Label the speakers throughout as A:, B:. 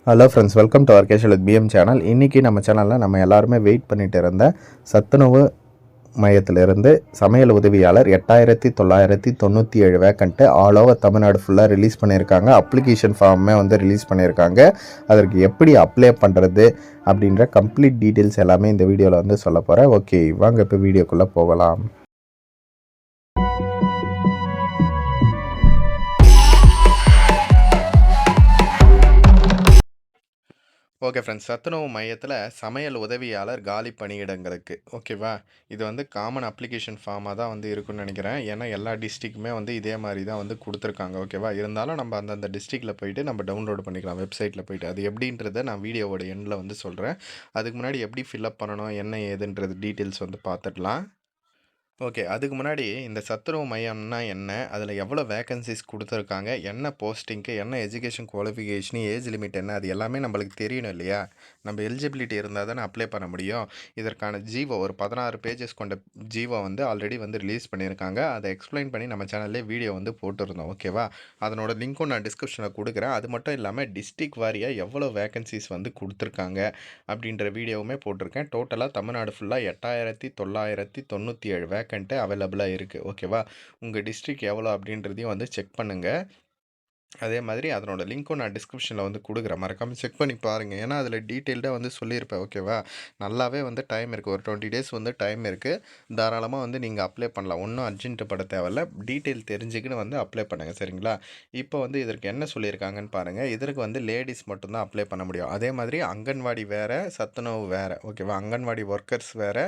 A: Hello friends, welcome to ஆர்கேஷல் with PM channel. இன்றைக்கி நம்ம சேனலில் நம்ம எல்லாருமே வெயிட் பண்ணிட்டு இருந்த சத்துணவு மையத்திலிருந்து சமையல் உதவியாளர் 8997 வேக்கண்ட்டு ஆல் ஓவர் தமிழ்நாடு ஃபுல்லாக ரிலீஸ் பண்ணியிருக்காங்க. அப்ளிகேஷன் ஃபார்மே வந்து ரிலீஸ் பண்ணியிருக்காங்க. அதற்கு எப்படி அப்ளை பண்ணுறது அப்படின்ற கம்ப்ளீட் டீட்டெயில்ஸ் எல்லாமே இந்த வீடியோவில் வந்து சொல்ல போகிறேன். ஓகே, வாங்க இப்போ வீடியோக்குள்ளே போகலாம். ஓகே ஃப்ரெண்ட்ஸ், சத்துணவு மையத்தில் சமையல் உதவியாளர் காலி பணியிடங்களுக்கு ஓகேவா. இது வந்து காமன் அப்ளிகேஷன் ஃபார்மாக தான் வந்து இருக்குன்னு நினைக்கிறேன். ஏன்னா எல்லா டிஸ்ட்ரிக்குமே வந்து இதே மாதிரி தான் வந்து கொடுத்துருக்காங்க ஓகேவா. இருந்தாலும் நம்ம அந்தந்த டிஸ்ட்ரிக்டில் போயிட்டு நம்ம டவுன்லோட் பண்ணிக்கலாம் வெப்சைட்டில் போயிட்டு. அது எப்படின்றத நான் வீடியோவோட எண்டில் வந்து சொல்கிறேன். அதுக்கு முன்னாடி எப்படி ஃபில்அப் பண்ணணும் என்ன ஏதுன்றது டீட்டெயில்ஸ் வந்து பார்த்துடலாம். ஓகே. அதுக்கு முன்னாடி இந்த சத்துணவு மையம்னா என்ன? அதில எவ்வளோ வேக்கன்ஸீஸ் குடுத்துருக்காங்க? என்ன போஸ்டிங்க்கு? என்ன எஜுகேஷன் குவாலிஃபிகேஷன்? ஏஜ் லிமிட் என்ன? அது எல்லாமே நம்மளுக்கு தெரியணும் இல்லையா? நம்ம எலிஜிபிலிட்டி இருந்தா தானே அப்ளை பண்ண முடியும். இதற்கான ஜிஓ ஒரு 16 பேஜஸ் கொண்ட ஜிஓ வந்து ஆல்ரெடி வந்து ரிலீஸ் பண்ணியிருக்காங்க. அத எக்ஸ்ப்ளைன் பண்ணி நம்ம சேனல்லே வீடியோ வந்து போட்டிருந்தோம். ஓகேவா? அதனோட லிங்க்கும் நான் டிஸ்கிரிப்ஷன்ல குடுக்குறேன். அது மட்டும் இல்லாம டிஸ்ட்ரிக்ட் வாரியா எவ்வளோ வேக்கன்ஸீஸ் வந்து குடுத்துருக்காங்க அப்படின்ற வீடியோவுமே போட்டிருக்கேன். டோட்டலா தமிழ்நாடு ஃபுல்லா 8997 வேக்கன்ட் அவைலபிளாக இருக்குது ஓகேவா. உங்கள் டிஸ்ட்ரிக்ட் எவ்வளோ அப்படின்றதையும் வந்து செக் பண்ணுங்கள். அதே மாதிரி அதனோட லிங்க்கும் நான் டிஸ்கிரிப்ஷனில் வந்து கொடுக்குறேன், மறக்காமல் செக் பண்ணி பாருங்கள். ஏன்னா அதில் டீட்டெயில்டாக வந்து சொல்லியிருப்பேன் ஓகேவா. நல்லாவே வந்து டைம் இருக்குது, ஒரு 20 டேஸ் வந்து டைம் இருக்குது. தாராளமாக வந்து நீங்கள் அப்ளை பண்ணலாம், ஒன்றும் அர்ஜென்ட்டு பட தேவையில்ல. டீட்டெயில் தெரிஞ்சுக்கின்னு வந்து அப்ளை பண்ணுங்கள் சரிங்களா. இப்போ வந்து இதற்கு என்ன சொல்லியிருக்காங்கன்னு பாருங்கள். இதற்கு வந்து லேடிஸ் மட்டும்தான் அப்ளை பண்ண முடியும். அதே மாதிரி அங்கன்வாடி வேறு, சத்துணவு வேறு ஓகேவா. அங்கன்வாடி ஒர்க்கர்ஸ் வேறு,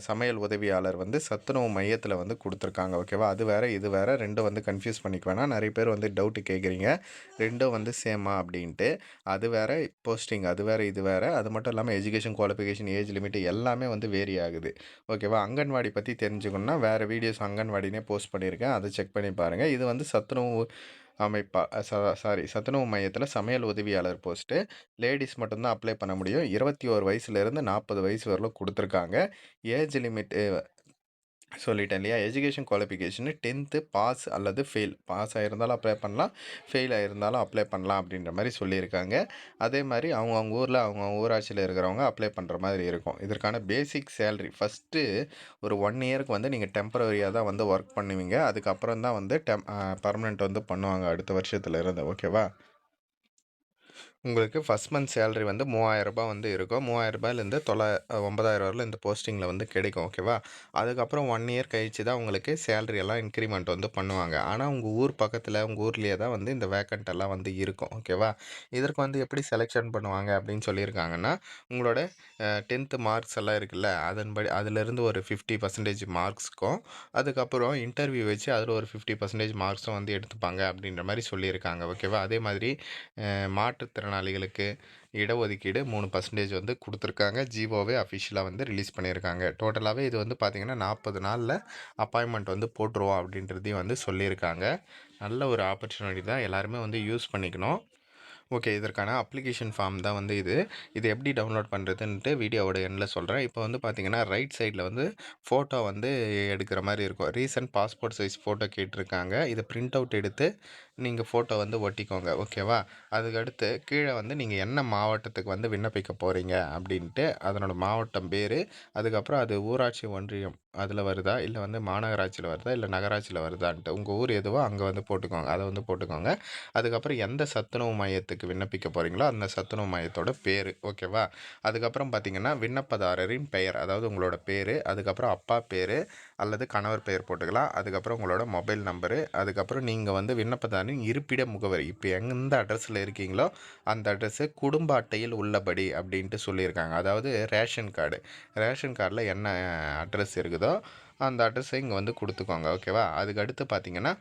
A: சமையல் உதவியாளர் வந்து சத்துணவு மையத்தில் வந்து கொடுத்துருக்காங்க ஓகேவா. அது வேறு இது வேறு, ரெண்டும் வந்து கன்ஃபியூஸ் பண்ணிக்க வேணாம். நிறைய பேர் வந்து டவுட்டு கேட்குறீங்க, ரெண்டும் வந்து சேமா அப்படின்ட்டு. அது வேறு போஸ்டிங், அது வேறு இது வேறு. அது மட்டும் இல்லாமல் எஜுகேஷன் குவாலிஃபிகேஷன், ஏஜ் லிமிட் எல்லாமே வந்து வேரி ஆகுது ஓகேவா. அங்கன்வாடி பற்றி தெரிஞ்சுக்கணுன்னா வேறு வீடியோஸ் அங்கன்வாடினே போஸ்ட் பண்ணியிருக்கேன், அதை செக் பண்ணி பாருங்கள். இது வந்து சத்துணவு அமைப்பா சாரி சத்துணவு மையத்தில் சமையல் உதவியாளர் போஸ்ட்டு. லேடிஸ் மட்டும்தான் அப்ளை பண்ண முடியும். 21 வயசுலேருந்து 40 வயசு வரலும் கொடுத்துருக்காங்க. ஏஜ் லிமிட்டு சொல்லிட்டேன் இல்லையா. எஜுகேஷன் குவாலிஃபிகேஷனு 10th பாஸ் அல்லது ஃபெயில். பாஸ் ஆகியிருந்தாலும் அப்ளை பண்ணலாம், ஃபெயில் ஆகியிருந்தாலும் அப்ளை பண்ணலாம் அப்படின்ற மாதிரி சொல்லியிருக்காங்க. அதே மாதிரி அவங்கவுங்க ஊரில் அவங்கவுங்க ஊராட்சியில் இருக்கிறவங்க அப்ளை பண்ணுற மாதிரி இருக்கும். இதற்கான பேசிக் சேலரி ஃபஸ்ட்டு ஒரு 1 இயருக்கு வந்து நீங்கள் டெம்பரரியாக தான் வந்து ஒர்க் பண்ணுவீங்க. அதுக்கப்புறம் தான் வந்து பர்மனெண்ட் வந்து பண்ணுவாங்க அடுத்த வருஷத்துல இருந்து ஓகேவா. உங்களுக்கு ஃபஸ்ட் மந்த் சேலரி வந்து ரூ. 3000 வந்து இருக்கும். ரூ. 3000லேருந்து 9000 வரலும் இந்த போஸ்டிங்கில் வந்து கிடைக்கும் ஓகேவா. அதுக்கப்புறம் 1 இயர் கழிச்சு தான் உங்களுக்கு சேலரி எல்லாம் இன்க்ரிமெண்ட் வந்து பண்ணுவாங்க. ஆனால் உங்கள் ஊர் பக்கத்தில் உங்கள் ஊர்லேயே தான் வந்து இந்த வேக்கண்ட் எல்லாம் வந்து இருக்கும் ஓகேவா. இதற்கு வந்து எப்படி செலெக்ஷன் பண்ணுவாங்க அப்படின்னு சொல்லியிருக்காங்கன்னா, உங்களோட 10th மார்க்ஸ் எல்லாம் இருக்குல்ல, அதன்படி அதிலேருந்து ஒரு 50% மார்க்ஸ்க்கும், அதுக்கப்புறம் இன்டர்வியூ வச்சு அதில் ஒரு 50% மார்க்ஸும் வந்து எடுத்துப்பாங்க அப்படின்ற மாதிரி சொல்லியிருக்காங்க ஓகேவா. அதே மாதிரி மாற்றுத்திறனாளிகளுக்கு இடஒதுக்கீடு 3% வந்து கொடுத்துருக்காங்க. ஜிஓவே அஃபிஷியலாக வந்து ரிலீஸ் பண்ணியிருக்காங்க. டோட்டலாகவே இது வந்து பார்த்திங்கன்னா 40 நாளில் அப்பாயின்மெண்ட் வந்து போட்டுருவோம் அப்படின்றதையும் வந்து சொல்லியிருக்காங்க. நல்ல ஒரு ஆப்பர்ச்சுனிட்டி தான், எல்லாருமே வந்து யூஸ் பண்ணிக்கணும். ஓகே, இதற்கான அப்ளிகேஷன் ஃபார்ம் தான் வந்து இது. இது எப்படி டவுன்லோட் பண்ணுறதுன்ட்டு வீடியோவோட எண்டில் சொல்கிறேன். இப்போ வந்து பார்த்தீங்கன்னா ரைட் சைடில் வந்து ஃபோட்டோ வந்து எடுக்கிற மாதிரி இருக்கும். ரீசன்ட் பாஸ்போர்ட் சைஸ் ஃபோட்டோ கேட்டிருக்காங்க. இதை பிரிண்ட் அவுட் எடுத்து நீங்கள் ஃபோட்டோ வந்து ஒட்டிக்கோங்க ஓகேவா. அதுக்கடுத்து கீழே வந்து நீங்கள் என்ன மாவட்டத்துக்கு வந்து விண்ணப்பிக்க போகிறீங்க அப்படின்ட்டு அதனோட மாவட்டம் பேர், அதுக்கப்புறம் அது ஊராட்சி ஒன்றியம் அதில் வருதா, இல்லை வந்து மாநகராட்சியில் வருதா, இல்லை நகராட்சியில் வருதான்ட்டு உங்கள் ஊர் எதுவோ அங்கே வந்து போட்டுக்கோங்க, அதை வந்து போட்டுக்கோங்க. அதுக்கப்புறம் எந்த சத்துணவு மையத்துக்கு விண்ணப்பிக்க போகிறீங்களோ அந்த சத்துணவு மையத்தோட பேர் ஓகேவா. அதுக்கப்புறம் பார்த்தீங்கன்னா விண்ணப்பதாரரின் பெயர், அதாவது உங்களோட பேர், அதுக்கப்புறம் அப்பா பேர் அல்லது கணவர் பெயர் போட்டுக்கலாம். அதுக்கப்புறம் உங்களோட மொபைல் நம்பரு, அதுக்கப்புறம் நீங்கள் வந்து விண்ணப்பதாரின் இருப்பிட முகவரி, இப்போ எந்த அட்ரஸில் இருக்கீங்களோ அந்த அட்ரஸு குடும்ப அட்டையில் உள்ளபடி அப்படின்ட்டு சொல்லியிருக்காங்க. அதாவது ரேஷன் கார்டில் என்ன அட்ரஸ் இருக்குதோ அந்த அட்ரஸை இங்கே வந்து கொடுத்துக்கோங்க ஓகேவா. அதுக்கு அடுத்து பார்த்தீங்கன்னா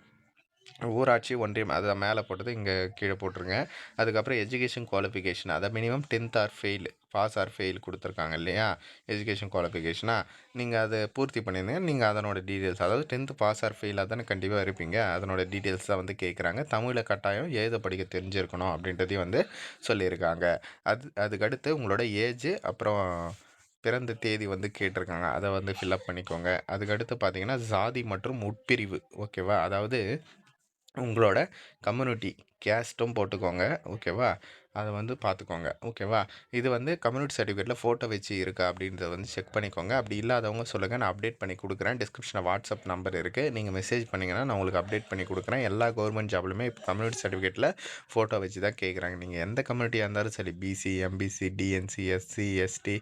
A: ஊராட்சி ஒன்றியம் அதை மேலே போட்டது இங்கே கீழே போட்டுருங்க. அதுக்கப்புறம் எஜுகேஷன் குவாலிஃபிகேஷன், அதை minimum 10th or fail, pass or fail கொடுத்துருக்காங்க இல்லையா எஜுகேஷன் குவாலிஃபிகேஷனாக, நீங்கள் அதை பூர்த்தி பண்ணியிருந்தீங்க. நீங்கள் அதனோட டீட்டெயில்ஸ், அதாவது 10th பாஸ் ஆர் ஃபெயிலாக தானே கண்டிப்பாக இருப்பீங்க, அதனோட டீட்டெயில்ஸ் தான் வந்து கேட்குறாங்க. தமிழை கட்டாயம் எழுத படிக்க தெரிஞ்சிருக்கணும் அப்படின்றதையும் வந்து சொல்லியிருக்காங்க. அதுக்கடுத்து உங்களோட ஏஜ், அப்புறம் பிறந்த தேதி வந்து கேட்டிருக்காங்க, அதை வந்து ஃபில்அப் பண்ணிக்கோங்க. அதுக்கடுத்து பார்த்தீங்கன்னா ஜாதி மற்றும் உட்பிரிவு ஓகேவா. அதாவது உங்களோட கம்யூனிட்டி கேஸ்ட்டும் போட்டுக்கோங்க. ஓகேவா? அத வந்து பார்த்துக்கோங்க. ஓகேவா? இது வந்து கம்யூனிட்டி சர்டிஃபிகேட்ல ஃபோட்டோ வச்சு இருக்கா அப்படின்றத வந்து செக் பண்ணிக்கோங்க. அப்படி இல்லாதவங்க சொல்லுங்க. நான் அப்டேட் பண்ணி குடுக்குறேன். டிஸ்கிரிப்ஷன்ல வாட்ஸ்அப் நம்பர் இருக்கு. நீங்க மெசேஜ் பண்ணீங்கன்னா, நான் உங்களுக்கு அப்டேட் பண்ணி குடுக்குறேன். எல்லா கவர்மெண்ட் ஜாப்லயுமே இப்ப கம்யூனிட்டி சர்டிஃபிகேட்ல ஃபோட்டோ வச்சு தான் கேட்குறாங்க. நீங்க எந்த கம்யூனிட்டியா இருந்தாலும் சரி, BC, MBC, DNC, SC, ST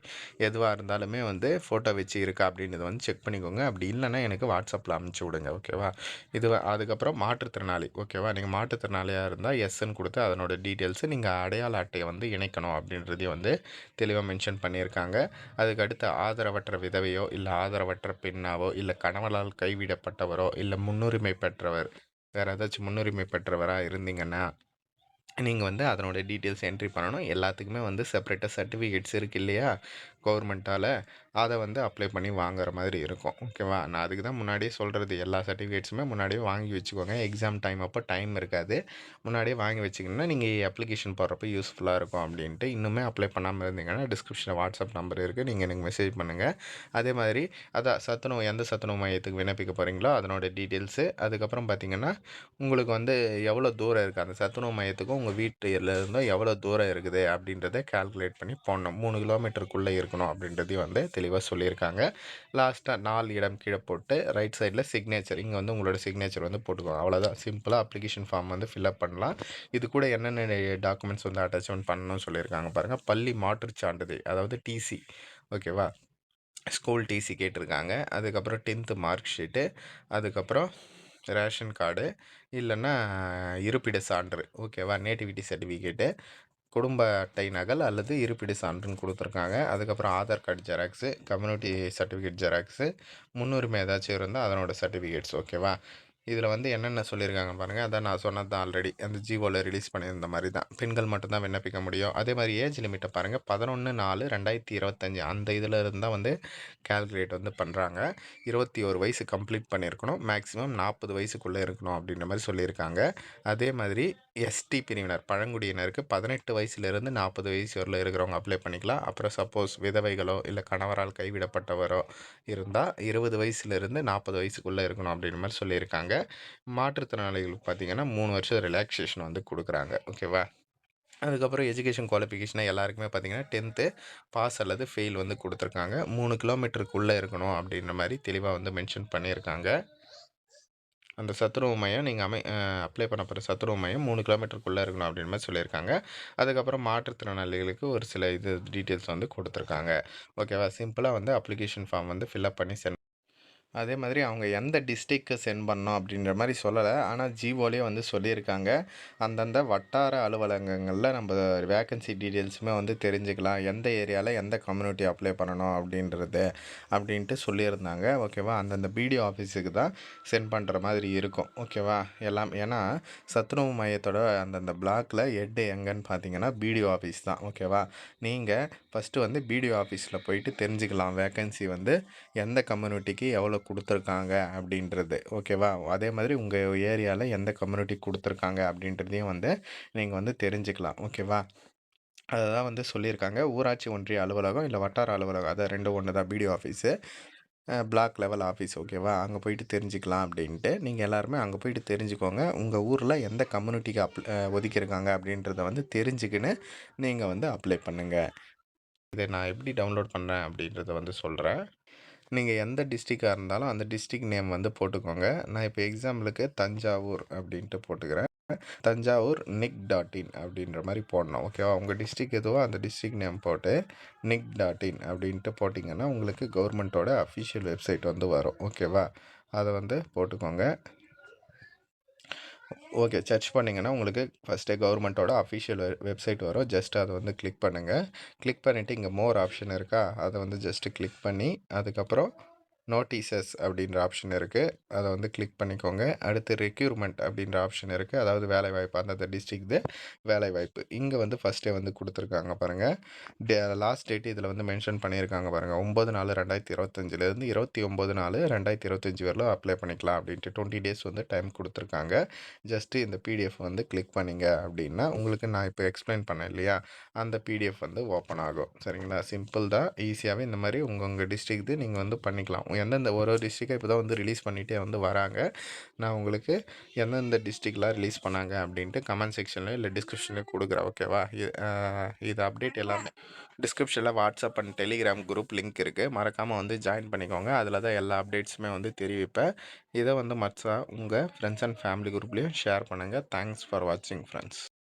A: எதுவா இருந்தாலுமே வந்து ஃபோட்டோ வச்சு இருக்கா அப்படின்றத வந்து செக் பண்ணிக்கோங்க. அப்படி இல்லன்னா எனக்கு வாட்ஸ்அப்ல அனுப்பிச்சு விடுங்க. ஓகேவா? அதுக்கப்புறம் மாற்றுத்திறனாளி. ஓகேவா? நீங்க மாற்றுத்திறனாளியா இருந்தா எஸ்ன்னு குடுத்து அதனோட டீட்டெயில்ஸு நீங்க அடையாள அட்டைய வந்து இணைக்கணும் அப்படின்றதையும் வந்து தெளிவா மென்ஷன் பண்ணியிருக்காங்க. அதுக்கு அடுத்து ஆதரவற்ற விதவையோ, இல்ல ஆதரவற்ற பெண்ணாவோ, இல்ல கணவரால் கைவிடப்பட்டவரோ, இல்ல முன்னுரிமை பெற்றவர், வேற ஏதாச்சும் முன்னுரிமை பெற்றவரா இருந்தீங்கன்னா, நீங்க வந்து அதனோட டீட்டெயில்ஸ் என்ட்ரி பண்ணணும். எல்லாத்துக்குமே வந்து செப்பரேட்டா சர்டிஃபிகேட்ஸ் இருக்கு இல்லையா? கவர்மெண்ட்டால. அத வந்து அப்ளை பண்ணி வாங்குற மாதிரி இருக்கும். ஓகேவா? நான் அதுக்கு தான் முன்னாடியே சொல்றது. எல்லா சர்டிஃபிகேட்ஸுமே முன்னாடியே வாங்கி வச்சுக்கோங்க. எக்ஸாம் டைம் அப்போ டைம் இருக்காது. முன்னாடியே வாங்கி வச்சுக்கிங்கன்னா, நீங்க அப்ளிகேஷன் போடுறப்ப யூஸ்ஃபுல்லா இருக்கும் அப்டின்ட்டு. இன்னுமே அப்ளை பண்ணாம இருந்தீங்கன்னா, டிஸ்கிரிப்ஷன்ல வாட்ஸ்அப் நம்பர் இருக்கு. நீங்க எனக்கு மெசேஜ் பண்ணுங்க. அதே மாதிரி அதான் சத்துணவு எந்த சத்துணவு மையத்துக்கு விண்ணப்பிக்க போறீங்களோ, அதனோட டீட்டெயில்ஸு, அதுக்கப்புறம் பார்த்தீங்கன்னா, உங்களுக்கு வந்து எவ்வளோ தூரம் இருக்கு? அந்த சத்துணவு மையத்துக்கும் உங்க வீட்டில இருந்தும் எவ்வளோ தூரம் இருக்குது? அப்படின்றத கால்குலேட் பண்ணி போடணும். 3 கிலோமீட்டருக்குள்ள இருக்கணும் அப்படின்றதையும் வந்து தெளிவா சொல்லியிருக்காங்க. லாஸ்ட்டா 4 இடம் கீழ போட்டு ரைட் சைட்ல சிக்னேச்சர். இங்க வந்து உங்களோட சிக்னேச்சர் வந்து போட்டுக்கோங்க. அவ்வளோதான். சிம்பிளா அப்ளிகேஷன் ஃபார்ம் வந்து ஃபில் அப் பண்ணலாம். இது கூட என்னென்ன டாக்குமெண்ட்ஸ் வந்து அட்டாச்மென்ட் பண்ணணும்னு சொல்லியிருக்காங்க பாருங்க. பள்ளி மாற்றுச் சான்றிதழ் அதாவது டிசி. ஓகேவா? ஸ்கூல் டிசி கேட்டிருக்காங்க. அதுக்கப்புறம் 10த் மார்க் ஷீட்டு, அதுக்கப்புறம் ரேஷன் கார்டு, இல்லன்னா இருப்பிட சான்று. ஓகேவா? நேட்டிவிட்டி சர்டிஃபிகேட்டு, குடும்ப அட்டை நகல் அல்லது இருப்பிட சான்றுன்னு குடுத்துருக்காங்க. அதுக்கப்புறம் Aadhaar card xerox, community certificate xerox, முன்னுரிமை ஏதாச்சும் இருந்தா அதனோட சர்டிஃபிகேட்ஸ். ஓகேவா? இதில வந்து என்னென்ன சொல்லியிருக்காங்க பாருங்க. அதான் நான் சொன்னது தான் ஆல்ரெடி. அந்த ஜிஓல ரிலீஸ் பண்ணியிருந்த மாரி தான். பெண்கள் மட்டும் தான் விண்ணப்பிக்க முடியும். அதே மாரி ஏஜ் லிமிட்ட பாருங்க. 11/4/2025 அந்த இதில இருந்து தான் வந்து கால்குலேட் வந்து பண்றாங்க. 21 வயசு கம்ப்ளீட் பண்ணியிருக்கணும். மேக்ஸிமம் 40 வயசுக்குள்ள இருக்கணும் அப்படின்ற மாரி சொல்லியிருக்காங்க. அதே மாதிரி எஸ்டி பிரிவினர் பழங்குடியினருக்கு 18 வயசுலேருந்து 40 வயசு வரல இருக்கிறவங்க அப்ளை பண்ணிக்கலாம். அப்புறம் சப்போஸ் விதவைகளோ, இல்ல கணவரால் கைவிடப்பட்டவரோ இருந்தா 20 வயசுலேருந்து 40 வயசுக்குள்ள இருக்கணும் அப்படின்ற மாரி சொல்லியிருக்காங்க. மாற்றுத்திறனாளிகளுக்கு பார்த்தீங்கன்னா, 3 வருஷம் ரிலாக்சேஷன் வந்து குடுக்குறாங்க. ஓகேவா? அதுக்கப்புறம் எஜுகேஷன் குவாலிஃபிகேஷனா எல்லாருக்குமே பார்த்தீங்கன்னா, 10த் பாஸ் அல்லது ஃபெயில் வந்து குடுத்துருக்காங்க. 3 கிலோமீட்டருக்குள்ள இருக்கணும் அப்படின்ற மாரி தெளிவா வந்து மென்ஷன் பண்ணியிருக்காங்க. அந்த சத்துணவு மையம் நீங்க அப்ளை பண்ண போற சத்துணவு மையம் 3 கிலோமீட்டருக்குள்ள இருக்கணும் அப்படின்ற மாரி சொல்லியிருக்காங்க. அதுக்கப்புறம் மாற்றுத்திறனாளிகளுக்கு ஒரு சில டீட்டெயில்ஸ் வந்து குடுத்துருக்காங்க. ஓகேவா? சிம்பிளா வந்து அப்ளிகேஷன் ஃபார்ம் வந்து ஃபில் அப் பண்ணி அதே மாதிரி அவங்க எந்த டிஸ்ட்ரிக்ட்க்கு சென்ட் பண்ணணும் அப்படின்ற மாரி சொல்லல. ஆனா ஜிஓலயே வந்து சொல்லியிருக்காங்க. அந்தந்த வட்டார அலுவலகங்கள்ல நம்ப வேக்கன்சி டீட்டெயில்ஸுமே வந்து தெரிஞ்சுக்கலாம். எந்த ஏரியால எந்த கம்யூனிட்டி அப்ளை பண்ணணும் அப்படின்றது, அப்படின்ட்டு சொல்லியிருந்தாங்க. ஓகேவா? அந்தந்த பிடிஓ ஆஃபீஸுக்கு தான் சென்ட் பண்ற மாதிரி இருக்கும். ஓகேவா? எல்லாம் ஏன்னா சத்துணவு மையத்தோட அந்தந்த பிளாக்ல ஹெட் எங்கன்னு பார்த்தீங்கன்னா, பிடிஓ ஆஃபீஸ் தான். ஓகேவா? நீங்க ஃபர்ஸ்ட்டு வந்து பிடிஓ ஆஃபீஸ்ல போயிட்டு தெரிஞ்சுக்கலாம். வேக்கன்சி வந்து எந்த கம்யூனிட்டிக்கு எவ்வளோ குடுத்துருக்காங்க அப்படின்றது. ஓகேவா? அதே மாதிரி உங்க ஏரியால எந்த கம்யூனிட்டிக்கு குடுத்துருக்காங்க அப்படின்றதையும் வந்து நீங்க வந்து தெரிஞ்சுக்கலாம். ஓகேவா? அததான் வந்து சொல்லியிருக்காங்க. ஊராட்சி ஒன்றிய அலுவலகம், இல்ல வட்டார அலுவலகம். அதான் 2ம் ஒண்ணு தான் BDO office. Block level office. ஓகேவா? அங்க போயிட்டு தெரிஞ்சுக்கலாம் அப்படின்ட்டு. நீங்க எல்லாருமே அங்க போயிட்டு தெரிஞ்சுக்கோங்க. உங்க ஊர்ல எந்த கம்யூனிட்டிக்கு ஒதுக்கியிருக்காங்க அப்படின்றத வந்து தெரிஞ்சுக்கின்னு நீங்க வந்து அப்ளை பண்ணுங்க. இத நான் எப்படி டவுன்லோட் பண்ணேன் அப்படின்றத வந்து சொல்றேன். நீங்க எந்த டிஸ்ட்ரிக்ட்டா இருந்தாலும் அந்த டிஸ்ட்ரிக்ட் நேம் வந்து போட்டுக்கோங்க. நான் இப்போ எக்ஸாம்பிளுக்கு தஞ்சாவூர் அப்படின்ட்டு போட்டுக்கிறேன். தஞ்சாவூர் நிக்.இன் அப்படின்ற மாரி போடணும். ஓகேவா? உங்க டிஸ்ட்ரிக்ட் எதுவோ அந்த டிஸ்ட்ரிக்ட் நேம் போட்டு நிக்.இன் அப்படின்ட்டு போட்டிங்கன்னா, உங்களுக்கு கவர்மெண்ட்டோட அஃபிஷியல் வெப்சைட் வந்து வரும். ஓகேவா? அத வந்து போட்டுக்கோங்க. ஓகே. சர்ச் பண்ணீங்கன்னா, உங்களுக்கு ஃபர்ஸ்ட்டே கவர்மெண்ட்டோட அஃபிஷியல் வெப்சைட் வரும். ஜஸ்ட் அத வந்து கிளிக் பண்ணுங்க. கிளிக் பண்ணிட்டு இங்க மோர் ஆப்ஷன் இருக்கா? அத வந்து ஜஸ்ட் கிளிக் பண்ணி, அதுக்கப்புறம் நோட்டீசஸ் அப்படின்ற ஆப்ஷன் இருக்கு. அத வந்து கிளிக் பண்ணிக்கோங்க. அடுத்து ரெக்யூர்மென்ட் அப்படின்ற ஆப்ஷன் இருக்கு. அதாவது வேலைவாய்ப்பு அந்தந்த டிஸ்ட்ரிக்ட்து வேலைவாய்ப்பு. இங்க வந்து ஃபர்ஸ்ட்டே வந்து குடுத்துருக்காங்க பாருங்க. லாஸ்ட் டேட் இதில வந்து மென்ஷன் பண்ணியிருக்காங்க பாருங்க. 9/4/2025லேருந்து 29/4/2025 வரலும் அப்ளை பண்ணிக்கலாம் அப்படின்ட்டு 20 டேஸ் வந்து டைம் குடுத்துருக்காங்க. ஜஸ்ட்டு இந்த பிடிஎஃப் வந்து கிளிக் பண்ணீங்க அப்படின்னா, உங்களுக்கு நான் இப்போ எக்ஸ்ப்ளைன் பண்ணேன் இல்லையா? அந்த பிடிஎஃப் வந்து ஓப்பன் ஆகும். சரிங்களா? சிம்பிள் தான். ஈஸியாவே இந்த மாரி உங்க டிஸ்ட்ரிக்ட்து நீங்க வந்து பண்ணிக்கலாம். எந்தெந்த ஒரு ஒரு டிஸ்ட்ரிக்ட்டா இப்போ தான் வந்து ரிலீஸ் பண்ணிட்டே வந்து வராங்க. நான் உங்களுக்கு எந்தெந்த டிஸ்ட்ரிக்ட்லாம் ரிலீஸ் பண்ணாங்க அப்படின்ட்டு கமெண்ட் செக்ஷன்லயோ இல்ல டிஸ்கிரிப்ஷன்லயோ குடுக்குறேன். ஓகேவா? இது அப்டேட் எல்லாமே டிஸ்கிரிப்ஷன்ல WhatsApp and Telegram group link இருக்கு. மறக்காம வந்து ஜாயின் பண்ணிக்கோங்க. அதில தான் எல்லா அப்டேட்ஸுமே வந்து தெரிவிப்பேன். இத வந்து மற்ற உங்க ஃப்ரெண்ட்ஸ் அண்ட் ஃபேமிலி குரூப்லயும் ஷேர் பண்ணுங்க. தேங்க்ஸ் ஃபார் வாட்சிங் ஃப்ரெண்ட்ஸ்.